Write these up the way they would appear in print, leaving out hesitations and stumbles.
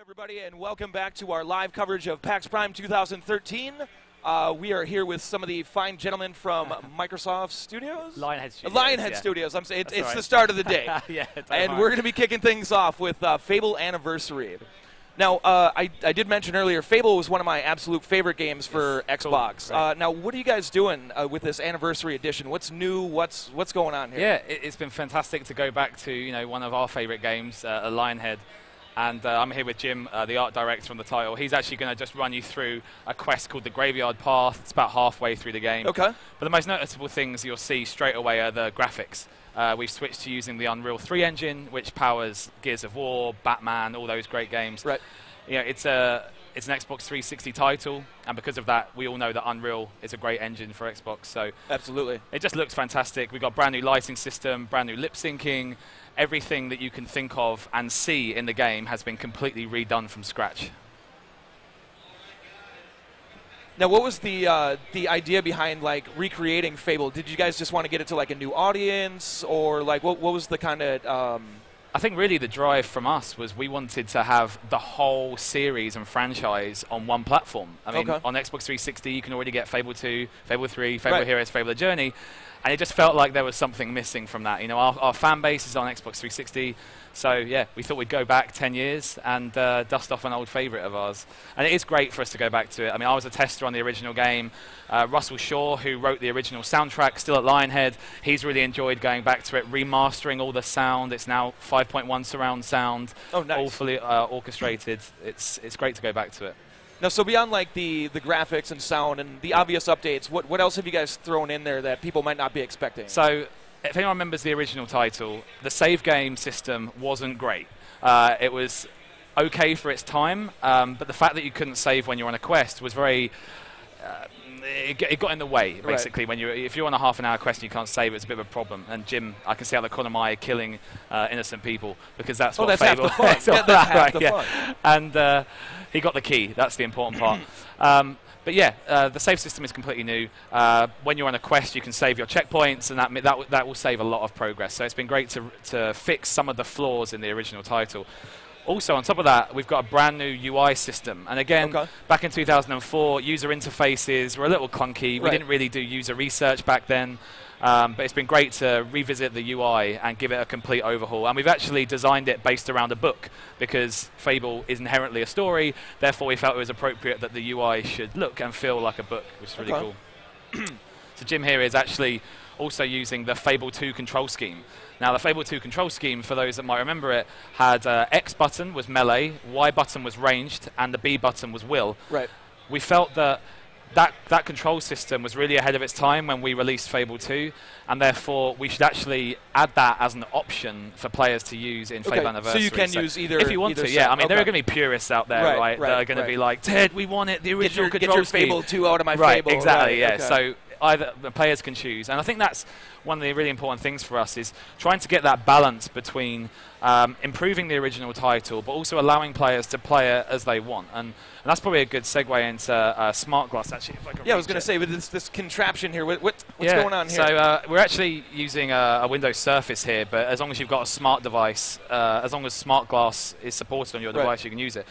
everybody, and welcome back to our live coverage of PAX Prime 2013. We are here with some of the fine gentlemen from Microsoft Studios? Lionhead Studios. Lionhead Studios. I'm saying it's right. the start of the day. Yeah, and we're going to be kicking things off with Fable Anniversary. Now, I did mention earlier, Fable was one of my absolute favorite games for Xbox. Cool. Right. Now, what are you guys doing with this Anniversary Edition? What's new? What's going on here? Yeah, it's been fantastic to go back to one of our favorite games, Lionhead. And I'm here with Jim, the art director on the title. He's actually going to just run you through a quest called the Graveyard Path. It's about halfway through the game. Okay. But the most noticeable things you'll see straight away are the graphics. We've switched to using the Unreal 3 engine, which powers Gears of War, Batman, all those great games. Right. Yeah, it's an Xbox 360 title, and because of that, we all know that Unreal is a great engine for Xbox. So absolutely, it just looks fantastic. We've got brand new lighting system, brand new lip syncing. Everything that you can think of and see in the game has been completely redone from scratch. Now, what was the idea behind like recreating Fable? Did you guys just want to get it to like a new audience, or like what was the kind of? I think really the drive from us was we wanted to have the whole series and franchise on one platform. I mean, on Xbox 360 you can already get Fable 2, Fable 3, Fable Heroes, Fable The Journey. And it just felt like there was something missing from that. You know, our fan base is on Xbox 360, so yeah, we thought we'd go back 10 years and dust off an old favourite of ours. And it is great for us to go back to it. I mean, I was a tester on the original game. Russell Shaw, who wrote the original soundtrack, still at Lionhead, he's really enjoyed going back to it, remastering all the sound. It's now 5.1 surround sound, all fully orchestrated. It's great to go back to it. Now, so beyond like the graphics and sound and the obvious updates, what else have you guys thrown in there that people might not be expecting? So, if anyone remembers the original title, the save game system wasn't great. It was okay for its time, but the fact that you couldn't save when you're on a quest was very... It got in the way, basically. When if you're on a half-an-hour quest and you can't save, it's a bit of a problem. And Jim, I can see out the corner of my eye killing innocent people, because that's what Fable... Half the fun. That's half the fun. And he got the key. That's the important part. But yeah, the save system is completely new. When you're on a quest, you can save your checkpoints, and that will save a lot of progress. So it's been great to fix some of the flaws in the original title. Also, on top of that, we've got a brand new UI system. And again, back in 2004, user interfaces were a little clunky. We didn't really do user research back then. But it's been great to revisit the UI and give it a complete overhaul. And we've actually designed it based around a book, because Fable is inherently a story. Therefore, we felt it was appropriate that the UI should look and feel like a book, which is really cool. So Jim here is actually also using the Fable 2 control scheme. Now, the Fable 2 control scheme, for those that might remember it, had X button was melee, Y button was ranged, and the B button was will. Right. We felt that control system was really ahead of its time when we released Fable 2, and therefore we should actually add that as an option for players to use in Fable Anniversary. So you can use either... If you want to, yeah. I mean, there are going to be purists out there, that are going to be like, Ted, we want it, the original control scheme. Get your Fable 2 out of my Fable. Exactly, yeah. So either the players can choose. And I think that's one of the really important things for us, is trying to get that balance between improving the original title, but also allowing players to play it as they want. And that's probably a good segue into Smart Glass, actually. If I can I was going to say, with this contraption here, what's going on here? So we're actually using a Windows Surface here, but as long as you've got a smart device, as long as Smart Glass is supported on your device, you can use it.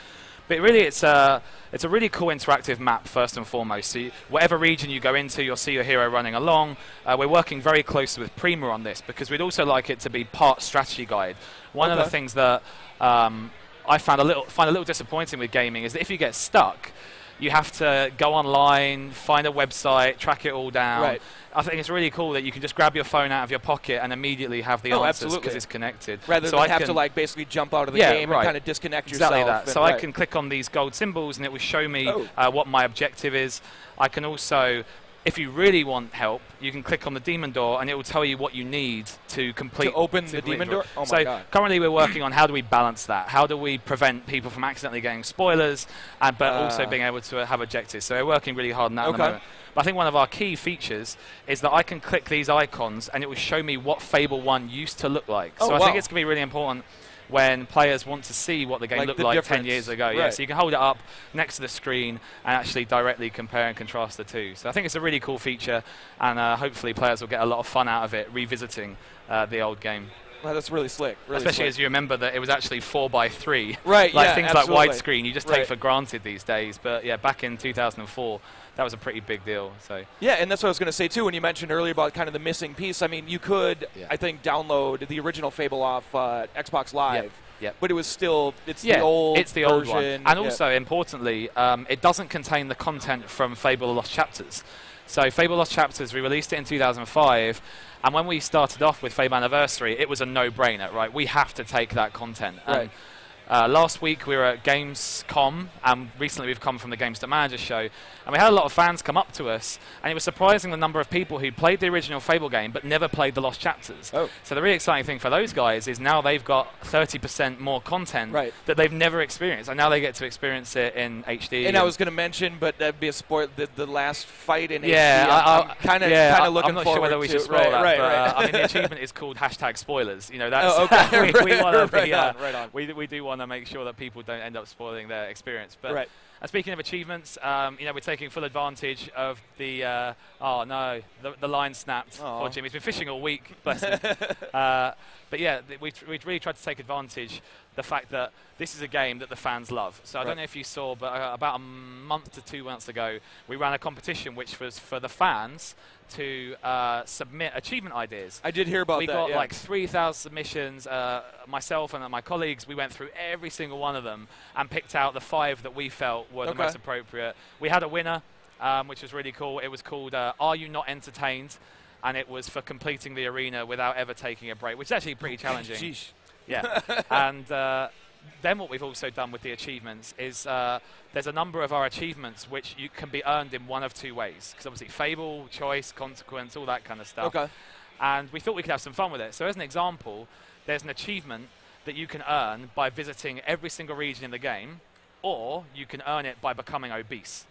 But really, it's a really cool interactive map, first and foremost. So whatever region you go into, you'll see your hero running along. We're working very closely with Prima on this, because we'd also like it to be part strategy guide. One of the things that I find a little disappointing with gaming is that if you get stuck, you have to go online, find a website, track it all down. I think it's really cool that you can just grab your phone out of your pocket and immediately have the answers, because it's connected. Rather than have to like basically jump out of the game and kind of disconnect yourself. Exactly that. So I can click on these gold symbols and it will show me what my objective is. I can also, if you really want help, you can click on the demon door and it will tell you what you need to complete. To open the demon door? Oh my God. Currently we're working on how do we balance that? How do we prevent people from accidentally getting spoilers, but also being able to have objectives? So we're working really hard on that at the moment. But I think one of our key features is that I can click these icons and it will show me what Fable 1 used to look like. So I think it's going to be really important when players want to see what the game looked like 10 years ago. Yeah, so you can hold it up next to the screen and actually directly compare and contrast the two. So I think it's a really cool feature, and hopefully players will get a lot of fun out of it, revisiting the old game. Well, that's really slick. Really Especially slick. as you remember that it was actually 4:3. Right. Like yeah. things Absolutely. like widescreen, you just take for granted these days. But yeah, back in 2004, that was a pretty big deal. So yeah, and that's what I was going to say too. When you mentioned earlier about kind of the missing piece, I mean, you could, I think, download the original Fable off Xbox Live. Yep. But it was still, it's the old old version. one. And also, importantly, it doesn't contain the content from Fable Lost Chapters. So Fable Lost Chapters, we released it in 2005, and when we started off with Fable Anniversary, it was a no-brainer, right? We have to take that content. Right. Last week we were at Gamescom, and recently we've come from the Games That Manager show, and we had a lot of fans come up to us, and it was surprising the number of people who played the original Fable game but never played the Lost Chapters. Oh. So the really exciting thing for those guys is now they've got 30% more content that they've never experienced, and now they get to experience it in HD. And I was going to mention, but that'd be a spoil, the last fight in HD. I'm kind of looking I'm not forward sure whether we to should spoil that, but I mean the achievement is called #spoilers. You know, that's we want to be right on. We do want to make sure that people don't end up spoiling their experience. But and speaking of achievements, you know, we're taking full advantage of the the line snapped. Poor Jim, he's been fishing all week, bless him. But yeah, we've really tried to take advantage the fact that this is a game that the fans love. So I don't know if you saw, but about a month to 2 months ago, we ran a competition which was for the fans to submit achievement ideas. I did hear about that. We got like 3,000 submissions. Myself and my colleagues, we went through every single one of them and picked out the 5 that we felt were the most appropriate. We had a winner, which was really cool. It was called Are You Not Entertained? And it was for completing the arena without ever taking a break, which is actually pretty challenging. Sheesh. Yeah. And then what we've also done with the achievements is there's a number of our achievements which you can be earned in one of 2 ways. Because obviously Fable, choice, consequence, all that kind of stuff. Okay. And we thought we could have some fun with it. So as an example, there's an achievement that you can earn by visiting every single region in the game, or you can earn it by becoming obese.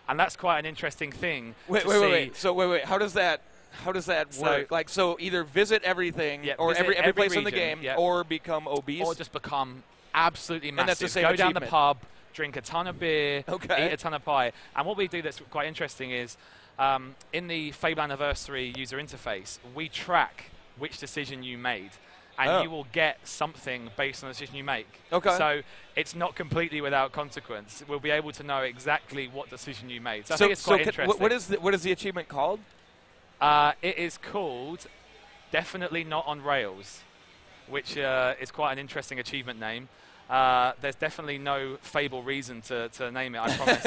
And that's quite an interesting thing. Wait. So wait. How does that work? Like, so either visit everything, or every place region, in the game, or become obese, or just become absolutely massive. And that's the same Go down the achievement. pub, drink a ton of beer, eat a ton of pie. And what we do that's quite interesting is, in the Fable Anniversary user interface, we track which decision you made. And you will get something based on the decision you make. Okay. So it's not completely without consequence. We'll be able to know exactly what decision you made. So I think it's quite interesting. What is the achievement called? It is called Definitely Not on Rails, which is quite an interesting achievement name. There's definitely no Fable reason to name it, I promise.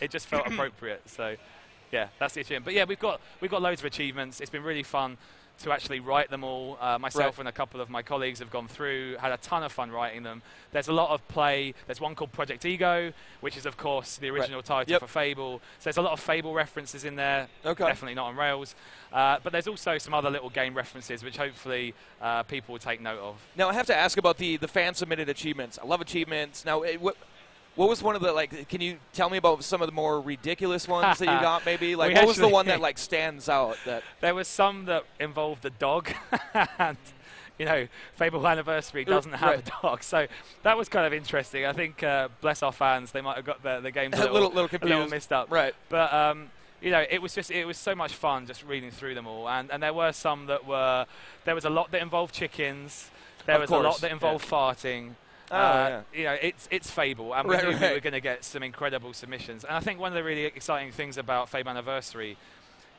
It just felt appropriate. So, yeah, that's the achievement. But yeah, we've got loads of achievements. It's been really fun to actually write them all. Myself and a couple of my colleagues have gone through, had a ton of fun writing them. There's a lot of play. There's one called Project Ego, which is, of course, the original title for Fable. So there's a lot of Fable references in there. Definitely not on Rails. But there's also some other little game references, which hopefully people will take note of. Now, I have to ask about the fan-submitted achievements. I love achievements. Now, what was one of the, like, can you tell me about some of the more ridiculous ones that you got, maybe? Like, what was the one that, like, stands out? There was some that involved the dog, and, you know, Fable Anniversary doesn't have a dog, so that was kind of interesting. I think, bless our fans, they might have got the games a little confused. A little messed up. Right. But, you know, it was so much fun just reading through them all, and there were some that were, there was a lot that involved chickens, there was a lot that involved farting. You know, it's Fable, and we knew we were going to get some incredible submissions. And I think one of the really exciting things about Fable Anniversary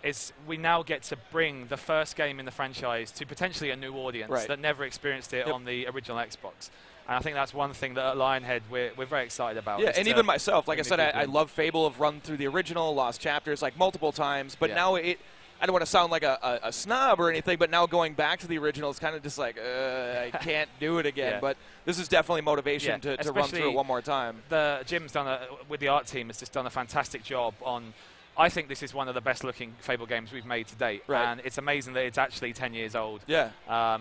is we now get to bring the first game in the franchise to potentially a new audience that never experienced it on the original Xbox. And I think that's one thing that at Lionhead we're very excited about. Yeah, and even myself, like I said, I love Fable. I've run through the original, Lost Chapters, like multiple times, but now I don't want to sound like a snob or anything, but now going back to the original is kind of just like, I can't do it again. But this is definitely motivation to run through it one more time. Jim's done, with the art team, has just done a fantastic job on, I think this is one of the best looking Fable games we've made to date. And it's amazing that it's actually 10 years old. Yeah.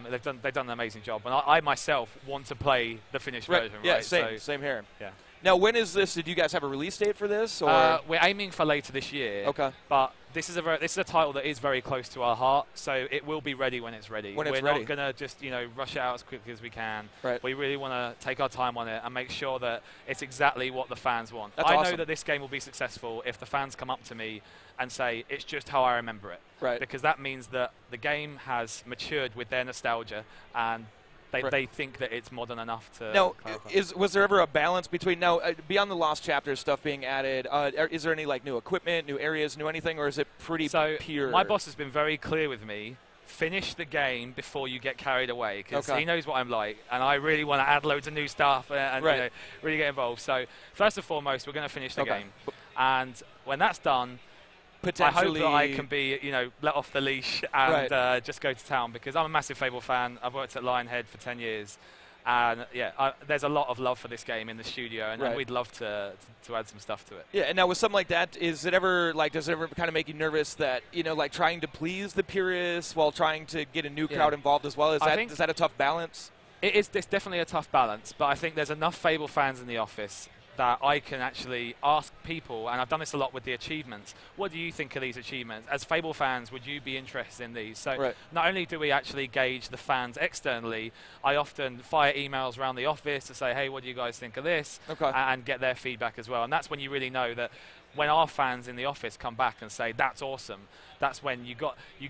They've done an amazing job. And I myself want to play the finished version. Yeah, same here. Yeah. Now, when is this? Did you guys have a release date for this? Or we're aiming for later this year. Okay. But this is a title that is very close to our heart, so it will be ready when it's ready. We're not going to just rush it out as quickly as we can. Right. We really want to take our time on it and make sure that it's exactly what the fans want. That's I awesome. know that this game will be successful if the fans come up to me and say it's just how I remember it. Right. Because that means that the game has matured with their nostalgia and they think that it's modern enough to. Now, was there ever a balance between beyond the Lost Chapters stuff being added? Is there any new equipment, new areas, new anything, or is it pretty pure? My boss has been very clear with me. Finish the game before you get carried away, because he knows what I'm like, and I really want to add loads of new stuff and really get involved. So first and foremost, we're going to finish the game, and when that's done, I hope that I can be, let off the leash and just go to town, because I'm a massive Fable fan. I've worked at Lionhead for 10 years. And, there's a lot of love for this game in the studio, and we'd love to add some stuff to it. Yeah, and now with something like that, does it ever kind of make you nervous that, trying to please the purists while trying to get a new crowd involved as well? Is that a tough balance? It's definitely a tough balance, but I think there's enough Fable fans in the office that I can actually ask people, and I've done this a lot with the achievements, what do you think of these achievements? As Fable fans, would you be interested in these? So not only do we actually gauge the fans externally, I often fire emails around the office to say, hey, what do you guys think of this? And get their feedback as well. And that's when you really know that when our fans in the office come back and say, that's awesome, that's when you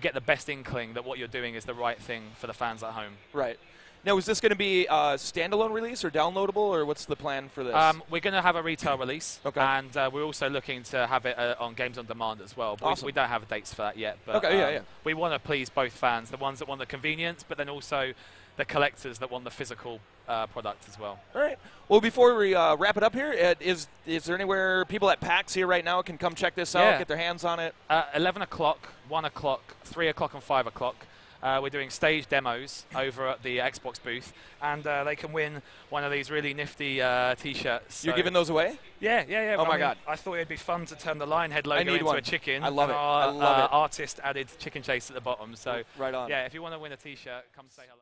get the best inkling that what you're doing is the right thing for the fans at home. Right. Now, is this going to be a standalone release or downloadable, or what's the plan for this? We're going to have a retail release, and we're also looking to have it on Games on Demand as well. Awesome. We don't have dates for that yet, but we want to please both fans, the ones that want the convenience, but then also the collectors that want the physical product as well. All right. Well, before we wrap it up here, is there anywhere people at PAX here right now can come check this out, get their hands on it? 11 o'clock, 1 o'clock, 3 o'clock, and 5 o'clock. We're doing stage demos over at the Xbox booth, and they can win one of these really nifty T-shirts. You're giving those away? Yeah. Oh, my God. I thought it'd be fun to turn the Lionhead logo into a chicken. I love it. Our I love it. Artist added chicken chase at the bottom. So, right on. Yeah, if you want to win a T-shirt, come say hello.